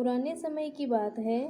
पुराने समय की बात है।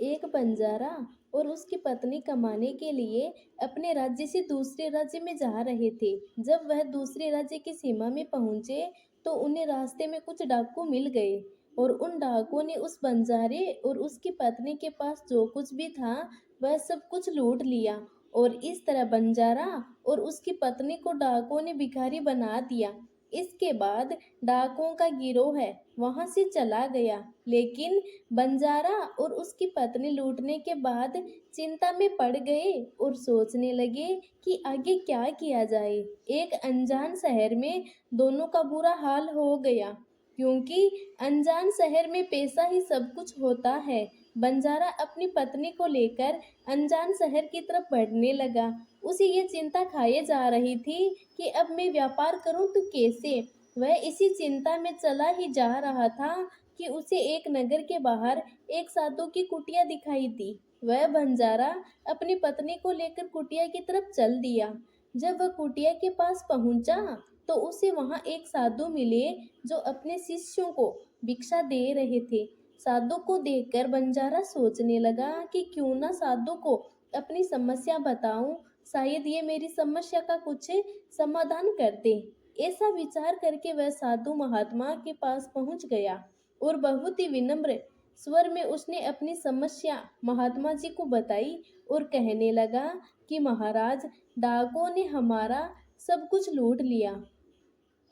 एक बंजारा और उसकी पत्नी कमाने के लिए अपने राज्य से दूसरे राज्य में जा रहे थे। जब वह दूसरे राज्य की सीमा में पहुंचे तो उन्हें रास्ते में कुछ डाकू मिल गए और उन डाकुओं ने उस बंजारे और उसकी पत्नी के पास जो कुछ भी था वह सब कुछ लूट लिया। और इस तरह बंजारा और उसकी पत्नी को डाकुओं ने भिखारी बना दिया। इसके बाद डाकुओं का गिरोह है वहां से चला गया, लेकिन बंजारा और उसकी पत्नी लूटने के बाद चिंता में पड़ गए और सोचने लगे कि आगे क्या किया जाए। एक अनजान शहर में दोनों का बुरा हाल हो गया, क्योंकि अनजान शहर में पैसा ही सब कुछ होता है। बंजारा अपनी पत्नी को लेकर अनजान शहर की तरफ बढ़ने लगा। उसे ये चिंता खाए जा रही थी कि अब मैं व्यापार करूं तो कैसे। वह इसी चिंता में चला ही जा रहा था कि उसे एक नगर के बाहर एक साधु की कुटिया दिखाई दी। वह बंजारा अपनी पत्नी को लेकर कुटिया की तरफ चल दिया। जब वह कुटिया के पास पहुंचा तो उसे वहां एक साधु मिले जो अपने शिष्यों को भिक्षा दे रहे थे। साधु को देखकर बंजारा सोचने लगा कि क्यों ना साधु को अपनी समस्या बताऊं, शायद ये मेरी समस्या का कुछ समाधान कर दे। ऐसा विचार करके वह साधु महात्मा के पास पहुंच गया और बहुत ही विनम्र स्वर में उसने अपनी समस्या महात्मा जी को बताई और कहने लगा कि महाराज, डाकुओं ने हमारा सब कुछ लूट लिया।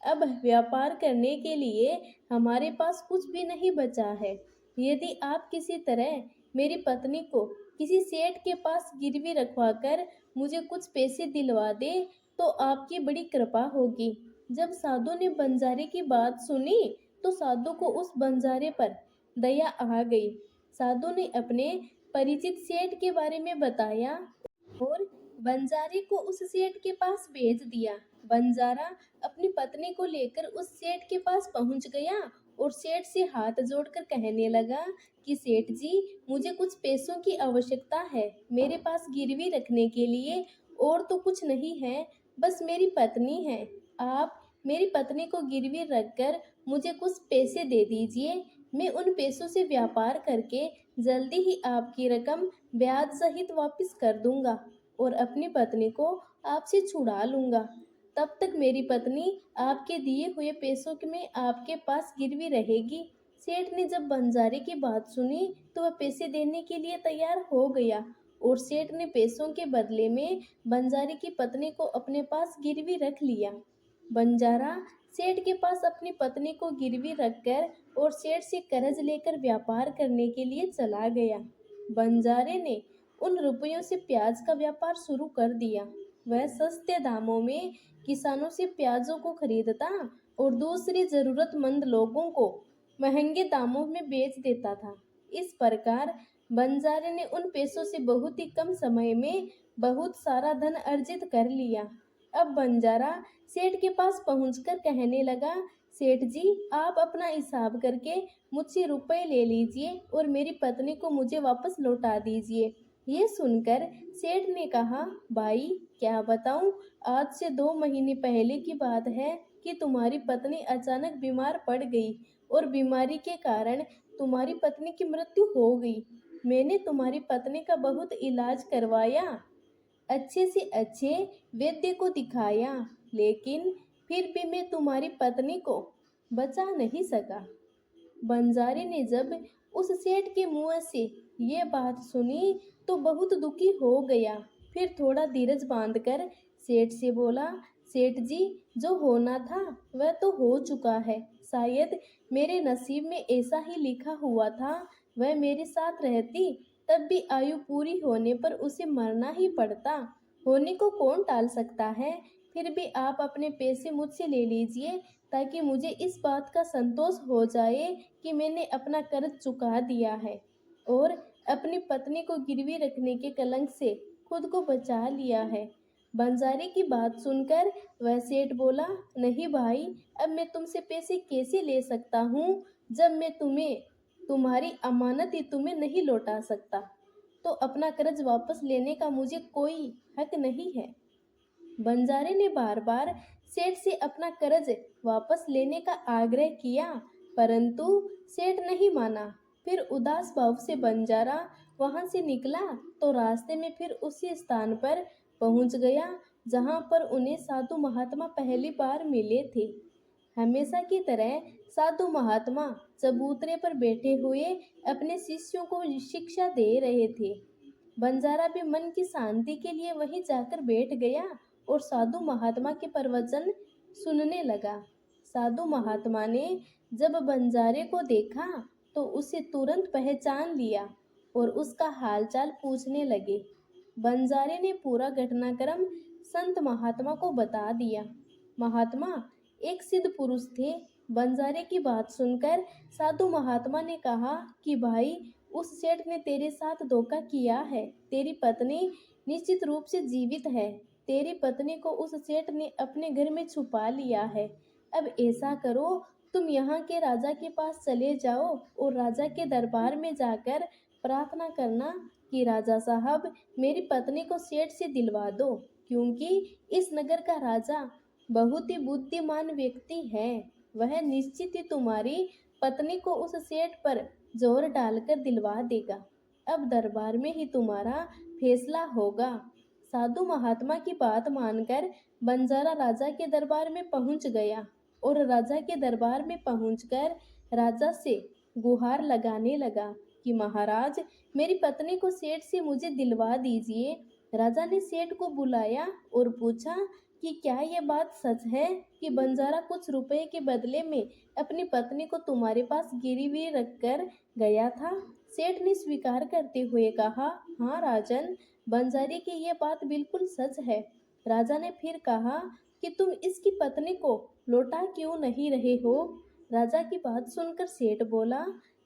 अब व्यापार करने के लिए हमारे पास कुछ भी नहीं बचा है। यदि आप किसी तरह मेरी पत्नी को किसी सेठ के पास गिरवी रखवाकर मुझे कुछ पैसे दिलवा दे तो आपकी बड़ी कृपा होगी। जब साधु ने बंजारे की बात सुनी तो साधु को उस बंजारे पर दया आ गई। साधु ने अपने परिचित सेठ के बारे में बताया और बंजारे को उस सेठ के पास भेज दिया। बंजारा अपनी पत्नी को लेकर उस सेठ के पास पहुंच गया और सेठ से हाथ जोड़कर कहने लगा कि सेठ जी, मुझे कुछ पैसों की आवश्यकता है। मेरे पास गिरवी रखने के लिए और तो कुछ नहीं है, बस मेरी पत्नी है। आप मेरी पत्नी को गिरवी रखकर मुझे कुछ पैसे दे दीजिए। मैं उन पैसों से व्यापार करके जल्दी ही आपकी रकम ब्याज सहित वापस कर दूंगा और अपनी पत्नी को आपसे छुड़ा लूंगा। तब तक मेरी पत्नी आपके दिए हुए पैसों में आपके पास गिरवी रहेगी। सेठ ने जब बंजारे की बात सुनी तो वह पैसे देने के लिए तैयार हो गया और सेठ ने पैसों के बदले में बंजारे की पत्नी को अपने पास गिरवी रख लिया। बंजारा सेठ के पास अपनी पत्नी को गिरवी रखकर और सेठ से कर्ज लेकर व्यापार करने के लिए चला गया। बंजारे ने उन रुपयों से प्याज का व्यापार शुरू कर दिया। वह सस्ते दामों में किसानों से प्याजों को खरीदता और दूसरे जरूरतमंद लोगों को महंगे दामों में बेच देता था। इस प्रकार बंजारे ने उन पैसों से बहुत ही कम समय में बहुत सारा धन अर्जित कर लिया। अब बंजारा सेठ के पास पहुंचकर कहने लगा, सेठ जी, आप अपना हिसाब करके मुझसे रुपए ले लीजिए और मेरी पत्नी को मुझे वापस लौटा दीजिए। ये सुनकर सेठ ने कहा, भाई क्या बताऊं, आज से 2 महीने पहले की बात है कि तुम्हारी पत्नी अचानक बीमार पड़ गई और बीमारी के कारण तुम्हारी पत्नी की मृत्यु हो गई। मैंने तुम्हारी पत्नी का बहुत इलाज करवाया, अच्छे से अच्छे वैद्य को दिखाया, लेकिन फिर भी मैं तुम्हारी पत्नी को बचा नहीं सका। बंजारे ने जब उस सेठ के मुंह से ये बात सुनी तो बहुत दुखी हो गया। फिर थोड़ा धीरज बांधकर सेठ से बोला, सेठ जी, जो होना था वह तो हो चुका है। शायद मेरे नसीब में ऐसा ही लिखा हुआ था। वह मेरे साथ रहती तब भी आयु पूरी होने पर उसे मरना ही पड़ता। होने को कौन टाल सकता है। फिर भी आप अपने पैसे मुझसे ले लीजिए ताकि मुझे इस बात का संतोष हो जाए कि मैंने अपना कर्ज चुका दिया है और अपनी पत्नी को गिरवी रखने के कलंक से खुद को बचा लिया है। बंजारे की बात सुनकर वह सेठ बोला, नहीं भाई, अब मैं तुमसे पैसे कैसे ले सकता हूँ जब मैं तुम्हारी अमानत ही तुम्हें नहीं लौटा सकता, तो अपना कर्ज वापस लेने का मुझे कोई हक नहीं है। बंजारे ने बार बार सेठ से अपना कर्ज वापस लेने का आग्रह किया, परंतु सेठ नहीं माना। फिर उदास भाव से बंजारा वहां से निकला तो रास्ते में फिर उसी स्थान पर पहुंच गया जहां पर उन्हें साधु महात्मा पहली बार मिले थे। हमेशा की तरह साधु महात्मा चबूतरे पर बैठे हुए अपने शिष्यों को शिक्षा दे रहे थे। बंजारा भी मन की शांति के लिए वहीं जाकर बैठ गया और साधु महात्मा के प्रवचन सुनने लगा। साधु महात्मा ने जब बंजारे को देखा तो उसे तुरंत पहचान लिया और उसका हालचाल पूछने लगे। बंजारे ने पूरा घटनाक्रम संत महात्मा को बता दिया। महात्मा एक सिद्ध पुरुष थे। बंजारे की बात सुनकर साधु महात्मा ने कहा कि भाई, उस सेठ ने तेरे साथ धोखा किया है। तेरी पत्नी निश्चित रूप से जीवित है। तेरी पत्नी को उस सेठ ने अपने घर में छुपा लिया है। अब ऐसा करो, तुम यहाँ के राजा के पास चले जाओ और राजा के दरबार में जाकर प्रार्थना करना कि राजा साहब, मेरी पत्नी को सेठ से दिलवा दो, क्योंकि इस नगर का राजा बहुत ही बुद्धिमान व्यक्ति है। वह निश्चित ही तुम्हारी पत्नी को उस सेठ पर जोर डालकर दिलवा देगा। अब दरबार में ही तुम्हारा फैसला होगा। साधु महात्मा की बात मानकर बंजारा राजा के दरबार में पहुंच गया और राजा के दरबार में पहुंचकर राजा से गुहार लगाने लगा कि महाराज, मेरी पत्नी को सेठ से मुझे दिलवा दीजिए। राजा ने सेठ को बुलाया और पूछा कि क्या ये बात सच है कि बंजारा कुछ रुपए के बदले में अपनी पत्नी को तुम्हारे पास गिरवी रखकर गया था? सेठ ने स्वीकार करते हुए कहा, हाँ राजन, बंजारे की ये बात बिल्कुल सच है। राजा ने फिर कहा कि तुम इसकी पत्नी को लौटा क्यों नहीं रहे हो? राजा की बात सुनकर सेठ बोला,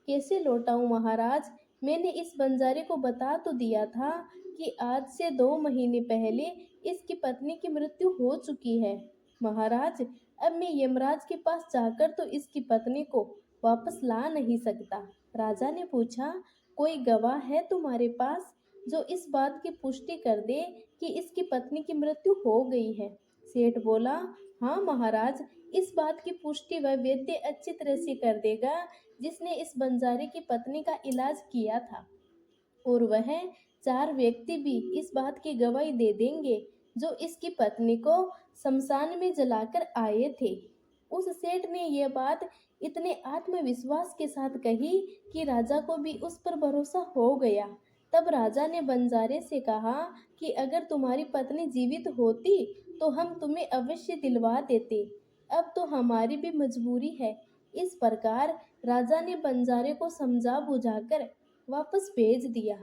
कैसे लौटाऊं महाराज, मैंने इस बंजारे को बता तो दिया था कि आज से 2 महीने पहले इसकी पत्नी की मृत्यु हो चुकी है। महाराज, अब मैं यमराज के पास जाकर तो इसकी पत्नी को वापस ला नहीं सकता। राजा ने पूछा, कोई गवाह है तुम्हारे पास जो इस बात की पुष्टि कर दे कि इसकी पत्नी की मृत्यु हो गई है? सेठ बोला, हाँ महाराज, इस बात की पुष्टि वह वैद्य अच्छी तरह से कर देगा जिसने इस बंजारे की पत्नी का इलाज किया था, और वह 4 व्यक्ति भी इस बात की गवाही दे देंगे जो इसकी पत्नी को शमशान में जलाकर आए थे। उस सेठ ने यह बात इतने आत्मविश्वास के साथ कही कि राजा को भी उस पर भरोसा हो गया। तब राजा ने बंजारे से कहा कि अगर तुम्हारी पत्नी जीवित होती तो हम तुम्हें अवश्य दिलवा देते। अब तो हमारी भी मजबूरी है। इस प्रकार राजा ने बंजारे को समझा बुझाकर वापस भेज दिया।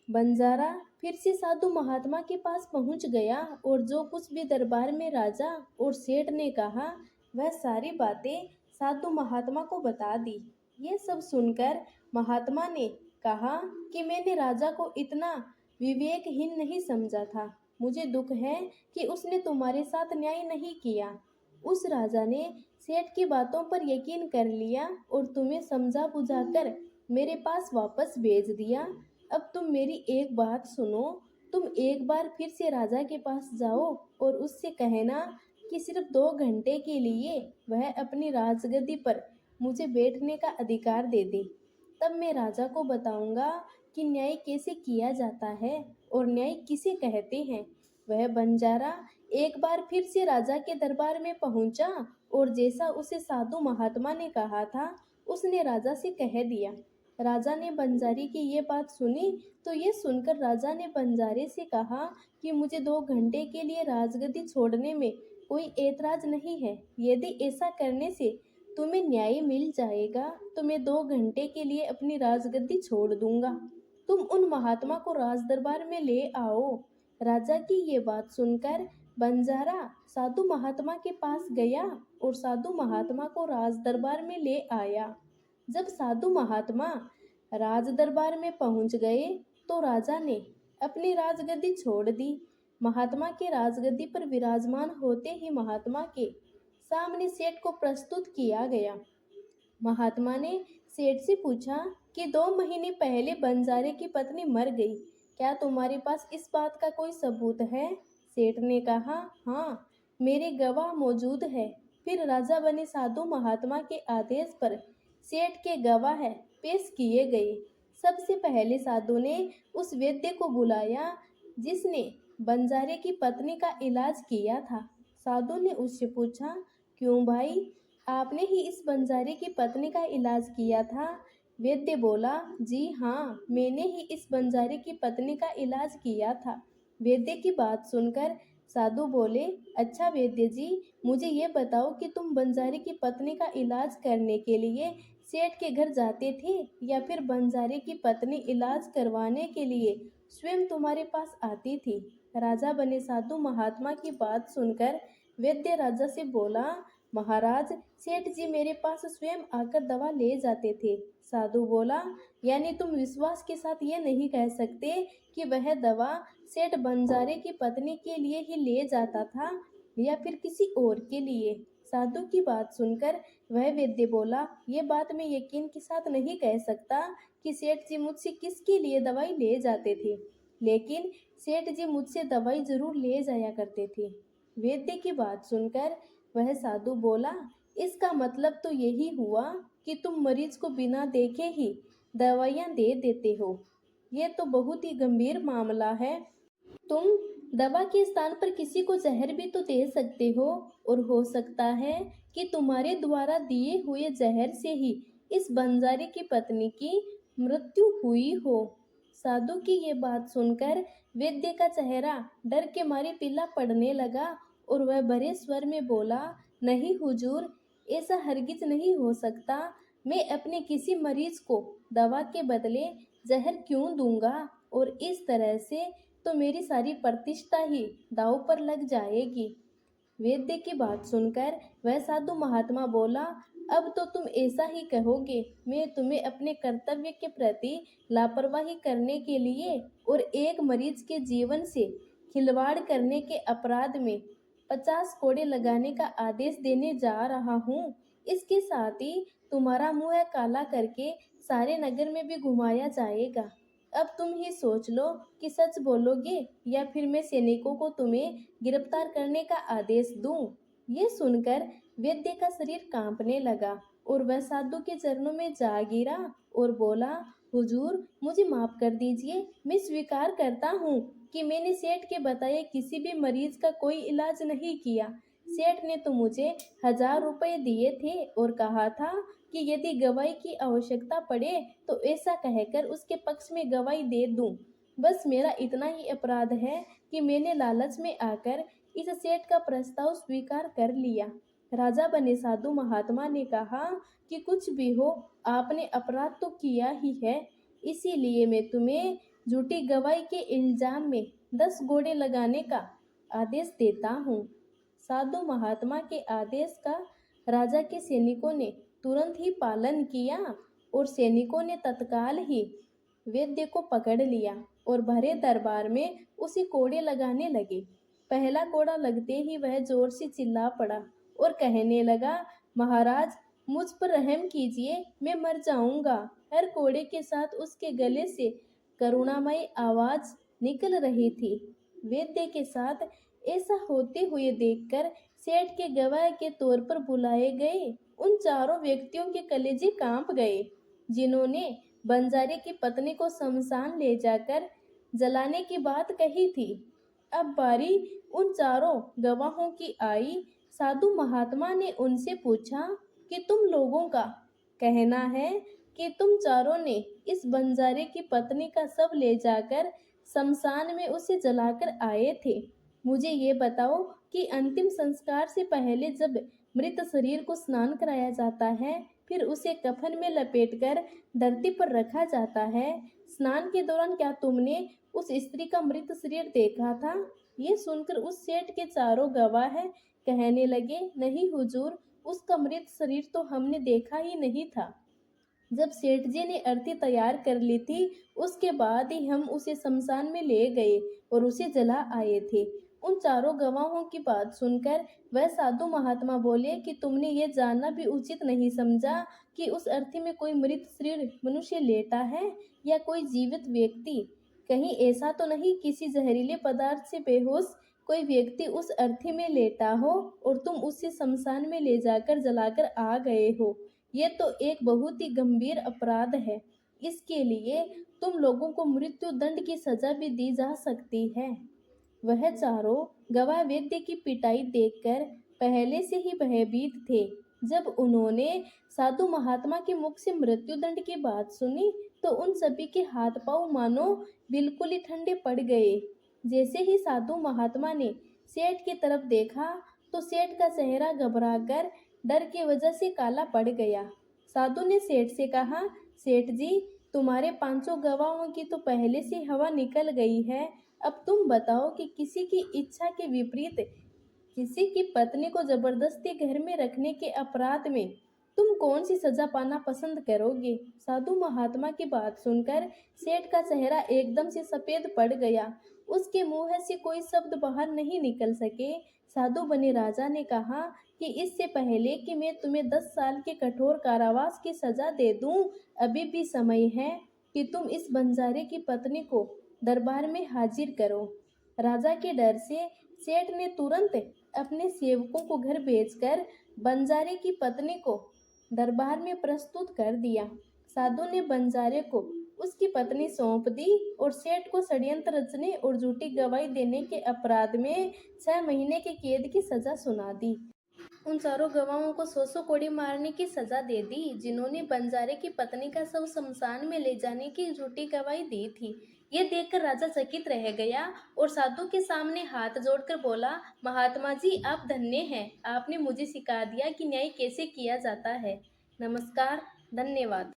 बंजारा फिर से साधु महात्मा के पास पहुंच गया और जो कुछ भी दरबार में राजा और सेठ ने कहा वह सारी बातें साधु महात्मा को बता दी। ये सब सुनकर महात्मा ने कहा कि मैंने राजा को इतना विवेकहीन नहीं समझा था। मुझे दुख है कि उसने तुम्हारे साथ न्याय नहीं किया। उस राजा ने सेठ की बातों पर यकीन कर लिया और तुम्हें समझा बुझाकर मेरे पास वापस भेज दिया। अब तुम मेरी एक बात सुनो, तुम एक बार फिर से राजा के पास जाओ और उससे कहना कि सिर्फ 2 घंटे के लिए वह अपनी राजगद्दी पर मुझे बैठने का अधिकार दे दे। तब मैं राजा को बताऊंगा कि न्याय कैसे किया जाता है और न्याय किसे कहते हैं। वह बंजारा एक बार फिर से राजा के दरबार में पहुंचा और जैसा उसे साधु महात्मा ने कहा था उसने राजा से कह दिया। राजा ने बंजारे की ये बात सुनी तो ये सुनकर राजा ने बंजारे से कहा कि मुझे 2 घंटे के लिए राजगद्दी छोड़ने में कोई ऐतराज नहीं है। यदि ऐसा करने से तुम्हें न्याय मिल जाएगा तो मैं 2 घंटे के लिए अपनी राजगद्दी छोड़ दूंगा। तुम उन महात्मा को राज दरबार में ले आओ। राजा की ये बात सुनकर बंजारा साधु महात्मा के पास गया और साधु महात्मा को राज दरबार में ले आया। जब साधु महात्मा राज दरबार में पहुंच गए तो राजा ने अपनी राजगद्दी छोड़ दी। महात्मा के राजगद्दी पर विराजमान होते ही महात्मा के सामने सेठ को प्रस्तुत किया गया। महात्मा ने सेठ से पूछा कि 2 महीने पहले बंजारे की पत्नी मर गई, क्या तुम्हारे पास इस बात का कोई सबूत है? सेठ ने कहा, हाँ, मेरे गवाह मौजूद है। फिर राजा बने साधु महात्मा के आदेश पर सेठ के गवाह पेश किए गए। सबसे पहले साधु ने उस वैद्य को बुलाया जिसने बंजारे की पत्नी का इलाज किया था। साधु ने उससे पूछा, क्यों भाई, आपने ही इस बंजारे की पत्नी का इलाज किया था? वैद्य बोला, जी हाँ, मैंने ही इस बंजारे की पत्नी का इलाज किया था। वैद्य की बात सुनकर साधु बोले, अच्छा वैद्य जी, मुझे ये बताओ कि तुम बंजारे की पत्नी का इलाज करने के लिए सेठ के घर जाते थे या फिर बंजारे की पत्नी इलाज करवाने के लिए स्वयं तुम्हारे पास आती थी? राजा बने साधु महात्मा की बात सुनकर वैद्य राजा से बोला, महाराज, सेठ जी मेरे पास स्वयं आकर दवा ले जाते थे। साधु बोला, यानी तुम विश्वास के साथ ये नहीं कह सकते कि वह दवा सेठ बंजारे की पत्नी के लिए ही ले जाता था या फिर किसी और के लिए? साधु की बात सुनकर वह वैद्य बोला, ये बात मैं यकीन के साथ नहीं कह सकता कि सेठ जी मुझसे किसके लिए दवाई ले जाते थे, लेकिन सेठ जी मुझसे दवाई जरूर ले जाया करते थे। वैद्य की बात सुनकर वह साधु बोला, इसका मतलब तो यही हुआ कि तुम मरीज को बिना देखे ही दवाइयाँ दे देते हो। ये तो बहुत ही गंभीर मामला है। तुम दवा के स्थान पर किसी को जहर भी तो दे सकते हो, और हो सकता है कि तुम्हारे द्वारा दिए हुए जहर से ही इस बंजारे की पत्नी की मृत्यु हुई हो। साधु की ये बात सुनकर वैद्य का चेहरा डर के मारे पीला पड़ने लगा और वह भरे स्वर में बोला, नहीं हुजूर, ऐसा हरगिज नहीं हो सकता। मैं अपने किसी मरीज को दवा के बदले जहर क्यों दूंगा, और इस तरह से तो मेरी सारी प्रतिष्ठा ही दांव पर लग जाएगी। वैद्य की बात सुनकर वह साधु महात्मा बोला, अब तो तुम ऐसा ही कहोगे। मैं तुम्हें अपने कर्तव्य के प्रति लापरवाही करने के लिए और एक मरीज के जीवन से खिलवाड़ करने के अपराध में 50 कोड़े लगाने का आदेश देने जा रहा हूँ। इसके साथ ही तुम्हारा मुंह काला करके सारे नगर में भी घुमाया जाएगा। अब तुम ही सोच लो कि सच बोलोगे या फिर मैं सैनिकों को तुम्हें गिरफ्तार करने का आदेश दूं। ये सुनकर वैद्य का शरीर कांपने लगा और वह साधु के चरणों में जा गिरा और बोला, हुजूर, मुझे माफ कर दीजिए। मैं स्वीकार करता हूँ कि मैंने सेठ के बताए किसी भी मरीज का कोई इलाज नहीं किया। सेठ ने तो मुझे 1000 रुपए दिए थे और कहा था कि यदि गवाही की आवश्यकता पड़े तो ऐसा कहकर उसके पक्ष में गवाही दे दूं। बस मेरा इतना ही अपराध है कि मैंने लालच में आकर इस सेठ का प्रस्ताव स्वीकार कर लिया। राजा बने साधु महात्मा ने कहा कि कुछ भी हो, आपने अपराध तो किया ही है, इसीलिए मैं तुम्हें झूठी गवाही के इल्जाम में 10 घोड़े लगाने का आदेश देता हूँ। साधु महात्मा के आदेश का राजा के सैनिकों ने तुरंत ही पालन किया और सैनिकों ने तत्काल ही वैद्य को पकड़ लिया और भरे दरबार में उसे कोड़े लगाने लगे। पहला कोड़ा लगते ही वह जोर से चिल्ला पड़ा और कहने लगा, महाराज, मुझ पर रहम कीजिए, मैं मर जाऊंगा। हर कोड़े के साथ उसके गले से करुणामयी आवाज निकल रही थी। वैद्य के साथ ऐसा होते हुए देखकर सेठ के गवाह के तौर पर बुलाए गए उन चारों व्यक्तियों के कलेजे कांप गए जिन्होंने बंजारे की पत्नी को शमशान ले जाकर जलाने की बात कही थी। अब बारी उन चारों गवाहों की आई। साधु महात्मा ने उनसे पूछा कि तुम लोगों का कहना है कि तुम चारों ने इस बंजारे की पत्नी का शव ले जाकर शमशान में उसे जलाकर आए थे। मुझे ये बताओ कि अंतिम संस्कार से पहले जब मृत शरीर को स्नान कराया जाता है, फिर उसे कफन में लपेटकर धरती पर रखा जाता है, स्नान के दौरान क्या तुमने उस स्त्री का मृत शरीर देखा था? ये सुनकर उस सेठ के चारों गवाह कहने लगे, नहीं हुजूर, उसका मृत शरीर तो हमने देखा ही नहीं था। जब सेठ जी ने अर्थी तैयार कर ली थी, उसके बाद ही हम उसे शमशान में ले गए और उसे जला आए थे। उन चारों गवाहों की बात सुनकर वह साधु महात्मा बोले कि तुमने ये जानना भी उचित नहीं समझा कि उस अर्थी में कोई मृत शरीर मनुष्य लेटा है या कोई जीवित व्यक्ति? कहीं ऐसा तो नहीं किसी जहरीले पदार्थ से बेहोश कोई व्यक्ति उस अर्थी में लेटा हो और तुम उसे शमशान में ले जाकर जलाकर आ गए हो? ये तो एक बहुत ही गंभीर अपराध है। इसके लिए तुम लोगों को मृत्यु दंड की सजा भी दी जा सकती है। वह चारों गवाह वैद्य की पिटाई देखकर पहले से ही भयभीत थे। जब उन्होंने साधु महात्मा के मुख से मृत्युदंड की बात सुनी तो उन सभी के हाथ पांव मानो बिल्कुल ही ठंडे पड़ गए। जैसे ही साधु महात्मा ने सेठ की तरफ देखा तो सेठ का चेहरा घबराकर डर की वजह से काला पड़ गया। साधु ने सेठ से कहा, सेठ जी, तुम्हारे 500 गवाहों की तो पहले से हवा निकल गई है। अब तुम बताओ कि किसी की इच्छा के विपरीत किसी की पत्नी को जबरदस्ती घर में रखने के अपराध में तुम कौन सी सजा पाना पसंद करोगे? साधु महात्मा की बात सुनकर सेठ का चेहरा एकदम से सफेद पड़ गया। उसके मुंह से कोई शब्द बाहर नहीं निकल सके। साधु बने राजा ने कहा कि इससे पहले कि मैं तुम्हें 10 साल के कठोर कारावास की सजा दे दूं, अभी भी समय है कि तुम इस बंजारे की पत्नी को दरबार में हाजिर करो। राजा के डर से सेठ ने तुरंत अपने सेवकों को घर भेजकर बंजारे की पत्नी को दरबार में प्रस्तुत कर दिया। साधु ने बंजारे को उसकी पत्नी सौंप दी और सेठ को षड्यंत्र रचने और झूठी गवाही देने के अपराध में 6 महीने की कैद की सजा सुना दी। उन चारों गवाहों को 100 कोड़ी मारने की सजा दे दी जिन्होंने बंजारे की पत्नी का शव शमशान में ले जाने की झूठी गवाही दी थी। ये देखकर राजा चकित रह गया और साधु के सामने हाथ जोड़कर बोला, महात्मा जी, आप धन्य हैं। आपने मुझे सिखा दिया कि न्याय कैसे किया जाता है। नमस्कार, धन्यवाद।